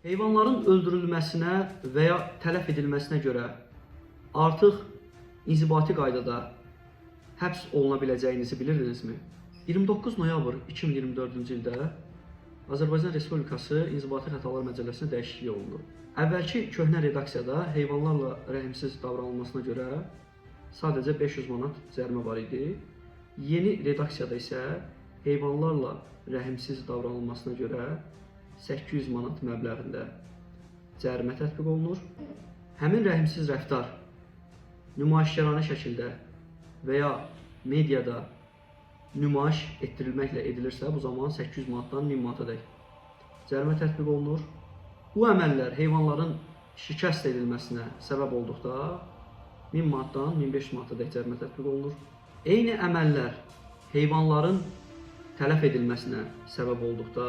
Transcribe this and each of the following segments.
Heyvanların öldürülməsinə və ya tələf edilməsinə görə artıq inzibati qaydada həbs oluna biləcəyinizi bilirdinizmi? 29 noyabr 2024-cü ildə Azərbaycan Respublikası İnzibati Xətalar Məcəlləsinə dəyişiklik olundu. Əvvəlki köhnə redaksiyada heyvanlarla rəhimsiz davranılmasına görə sadəcə 500 manat cərimə var idi. Yeni redaksiyada isə heyvanlarla rəhimsiz davranılmasına görə 800 manat məbləğində cərimə tətbiq olunur. Həmin rəhimsiz rəftar nümayişkaranə şəkildə və ya mediada nümayiş etdirilməklə edilirsə, bu zaman 800 manatdan 1000 manatadək cərimə tətbiq olunur. Bu əməllər heyvanların şikəst edilməsinə səbəb olduqda 1000 manatdan 1500 manatadək cərimə tətbiq olunur. Eyni əməllər heyvanların tələf edilməsinə səbəb olduqda,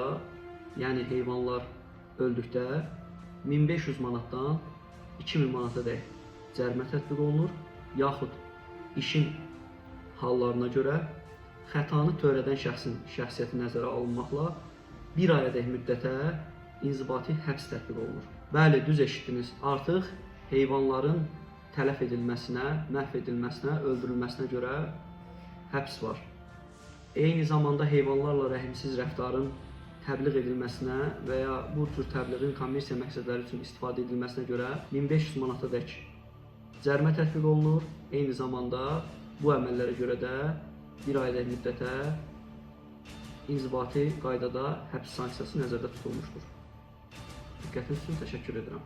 yəni heyvanlar öldükdə 1500 manatdan 2000 manatadək cərimə tətbiq olunur, yaxud işin hallarına görə xətanı törədən şəxsin şəxsiyyəti nəzərə alınmaqla 1 ayədək müddətə inzibati həbs tətbiq olunur. Bəli, düz eşitdiniz. Artıq heyvanların tələf edilməsinə, məhv edilməsinə, öldürülməsinə görə həbs var. Eyni zamanda heyvanlarla rəhimsiz rəftarın təbliğ edilməsinə və ya bu tür təbliğin kommersiya məqsədləri üçün istifadə edilməsinə görə 1500 manatadək cərimə tətbiq olunur. Eyni zamanda bu əməllərə görə də 1 aylıq müddətə inzibati qaydada həbs sanksiyası nəzərdə tutulmuşdur. Diqqətiniz üçün təşəkkür edirəm.